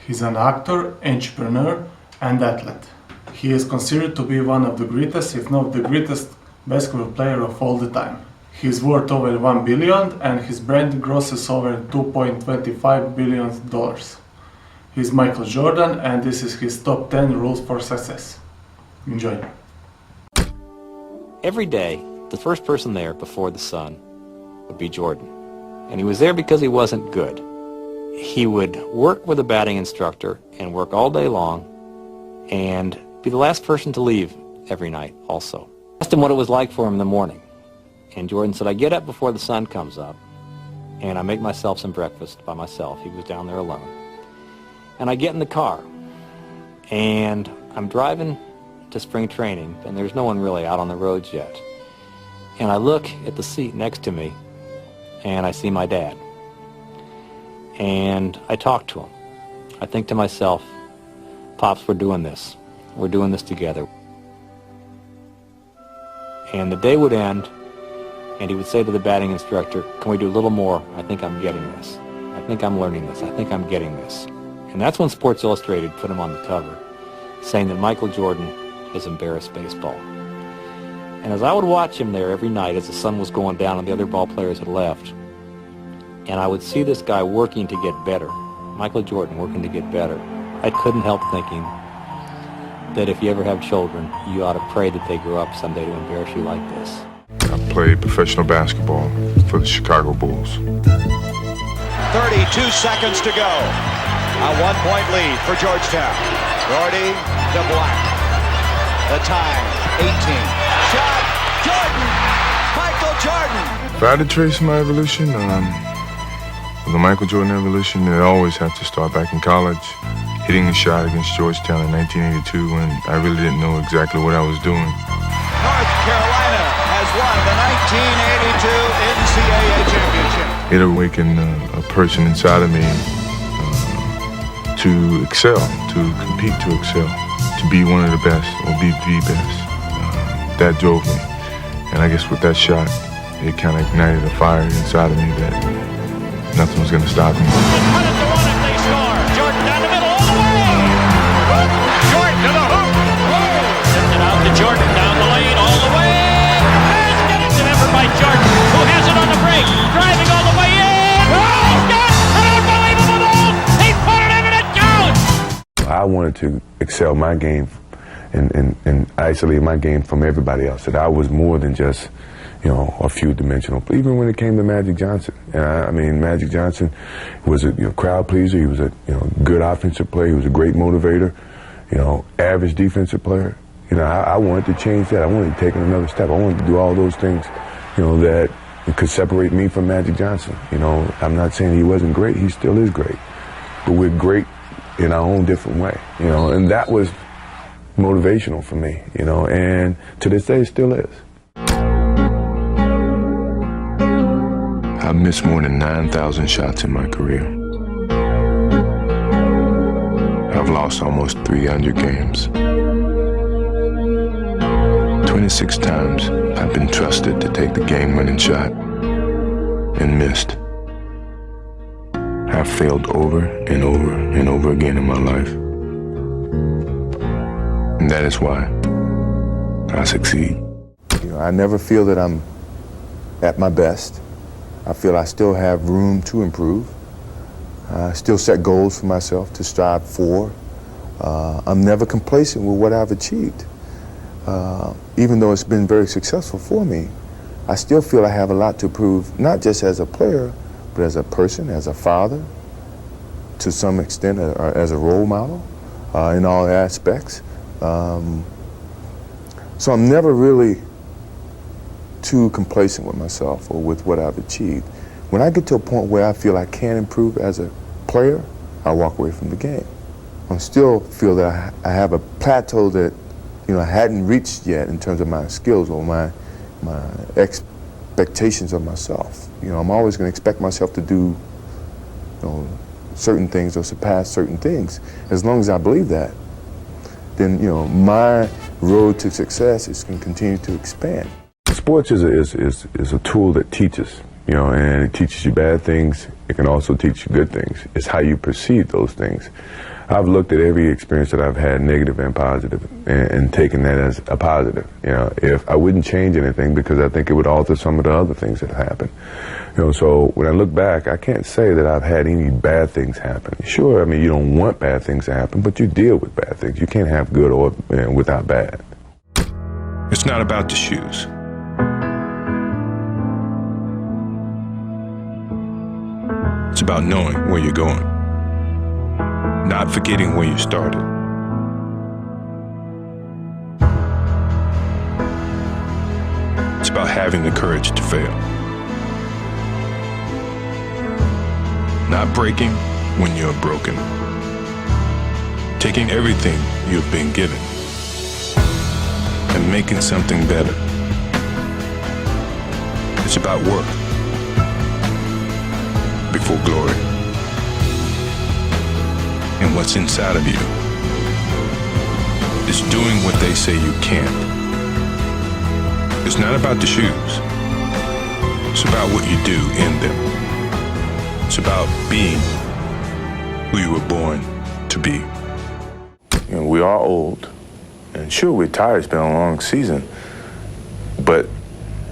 He's an actor, entrepreneur, and athlete. He is considered to be one of the greatest, if not the greatest, basketball player of all the time. He's worth over $1 billion and his brand grosses over $2.25 billion. He's Michael Jordan and this is his top 10 rules for success. Enjoy. Every day, the first person there before the sun would be Jordan. And he was there because he wasn't good. He would work with a batting instructor and work all day long and be the last person to leave every night also. I asked him what it was like for him in the morning. And Jordan said, I get up before the sun comes up and I make myself some breakfast by myself. He was down there alone. And I get in the car and I'm driving to spring training and there's no one really out on the roads yet. And I look at the seat next to me and I see my dad. And I talk to him. I think to myself, Pops, we're doing this. We're doing this together. And the day would end and he would say to the batting instructor, can we do a little more? I think I'm getting this. I think I'm learning this. I think I'm getting this. And that's when Sports Illustrated put him on the cover, saying that Michael Jordan has embarrassed baseball. And as I would watch him there every night as the sun was going down and the other ball players had left, and I would see this guy working to get better, Michael Jordan working to get better, I couldn't help thinking that if you ever have children, you ought to pray that they grow up someday to embarrass you like this. I played professional basketball for the Chicago Bulls. 32 seconds to go. A 1-point lead for Georgetown. Gordy to Black. The time, 18. Shot, Jordan! Michael Jordan! If I had to trace my evolution, the Michael Jordan evolution, it always had to start back in college. Hitting the shot against Georgetown in 1982 when I really didn't know exactly what I was doing. North Carolina has won the 1982 NCAA championship. It awakened a person inside of me to excel, to compete, to excel, to be one of the best or be the best. That drove me. And I guess with that shot, it kind of ignited a fire inside of me that nothing was going to stop me. Jordan down the middle, all the way! Jordan to the hoop! Sends it out to Jordan down the lane, all the way! Basket! It's an effort by Jordan, who has it on the break, driving all the way in! Oh, he's got an unbelievable move! He put it in and it counts! I wanted to excel my game and isolate my game from everybody else. That I was more than just, a few dimensional. Even when it came to Magic Johnson, I mean, Magic Johnson was a crowd pleaser. He was a good offensive player. He was a great motivator. Average defensive player. I wanted to change that. I wanted to take another step. I wanted to do all those things, that could separate me from Magic Johnson. I'm not saying he wasn't great. He still is great, but we're great in our own different way. And that was motivational for me. And to this day, it still is. I've missed more than 9,000 shots in my career. I've lost almost 300 games. 26 times I've been trusted to take the game-winning shot and missed. I've failed over and over and over again in my life. And that is why I succeed. I never feel that I'm at my best. I feel I still have room to improve. I still set goals for myself to strive for. I'm never complacent with what I've achieved. Even though it's been very successful for me, I still feel I have a lot to prove, not just as a player, but as a person, as a father, to some extent, as a role model in all aspects. So I'm never really too complacent with myself or with what I've achieved. When I get to a point where I feel I can improve as a player, I walk away from the game. I still feel that I have a plateau that I hadn't reached yet in terms of my skills or my expectations of myself. I'm always going to expect myself to do certain things or surpass certain things. As long as I believe that, then my road to success is going to continue to expand. Sports is a tool that teaches. you know, and it teaches you bad things. It can also teach you good things. It's how you perceive those things. I've looked at every experience that I've had, negative and positive, and taken that as a positive. You know, if I wouldn't change anything because I think it would alter some of the other things that happened. You know, so when I look back, I can't say that I've had any bad things happen. Sure, I mean, you don't want bad things to happen, but you deal with bad things. You can't have good or without bad. It's not about the shoes. It's about knowing where you're going, not forgetting where you started. It's about having the courage to fail, not breaking when you're broken, taking everything you've been given and making something better. It's about work before glory, and what's inside of you is doing what they say you can't. It's not about the shoes. It's about what you do in them. It's about being who you were born to be. You know, we are old, and sure, we're tired. It's been a long season, but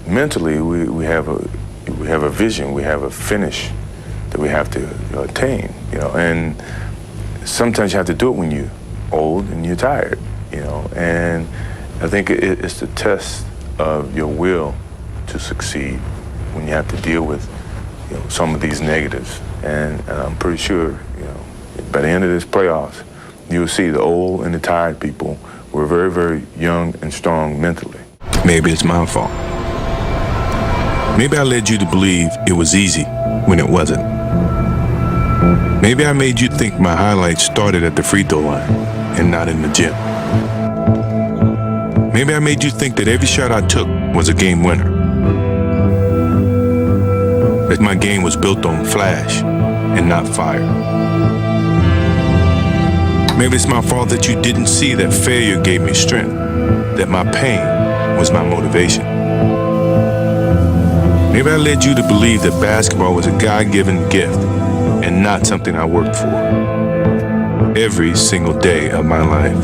mentally, we have a vision. We have a finish that we have to attain. You know, and sometimes you have to do it when you're old and you're tired. You know, and I think it's the test of your will to succeed when you have to deal with, you know, some of these negatives. And I'm pretty sure, you know, by the end of this playoffs, you'll see the old and the tired people were very, very young and strong mentally. Maybe it's my fault. Maybe I led you to believe it was easy when it wasn't. Maybe I made you think my highlights started at the free throw line and not in the gym. Maybe I made you think that every shot I took was a game winner. That my game was built on flash and not fire. Maybe it's my fault that you didn't see that failure gave me strength, that my pain was my motivation. Maybe I led you to believe that basketball was a God-given gift and not something I worked for every single day of my life.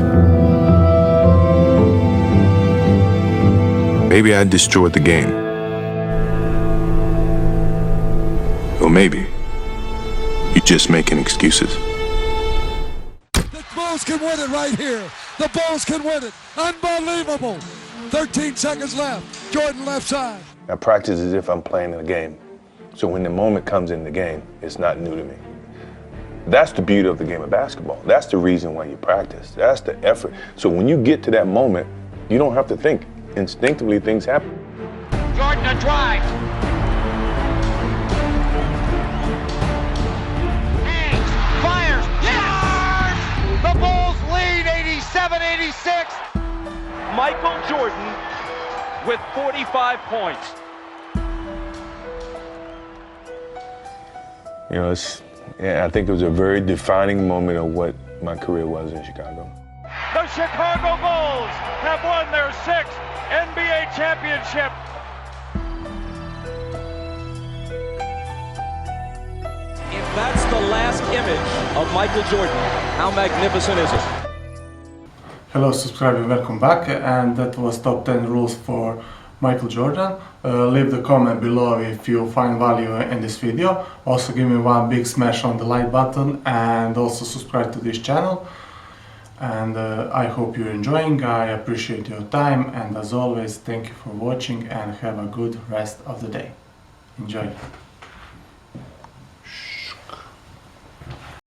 Maybe I destroyed the game. Or maybe you're just making excuses. The Bulls can win it right here. The Bulls can win it. Unbelievable. 13 seconds left. Jordan left side. I practice as if I'm playing in a game. So when the moment comes in the game, it's not new to me. That's the beauty of the game of basketball. That's the reason why you practice. That's the effort. So when you get to that moment, you don't have to think. Instinctively, things happen. Jordan a drive. Hangs, fires, yes! The Bulls lead 87-86. Michael Jordan with 45 points. You know, I think it was a very defining moment of what my career was in Chicago. The Chicago Bulls have won their 6th NBA championship. If that's the last image of Michael Jordan, how magnificent is it? Hello subscriber, welcome back, and that was top 10 rules for Michael Jordan. Leave the comment below if you find value in this video. Also give me one big smash on the like button and also subscribe to this channel. And I hope you're enjoying. I appreciate your time, and as always, thank you for watching and have a good rest of the day. Enjoy.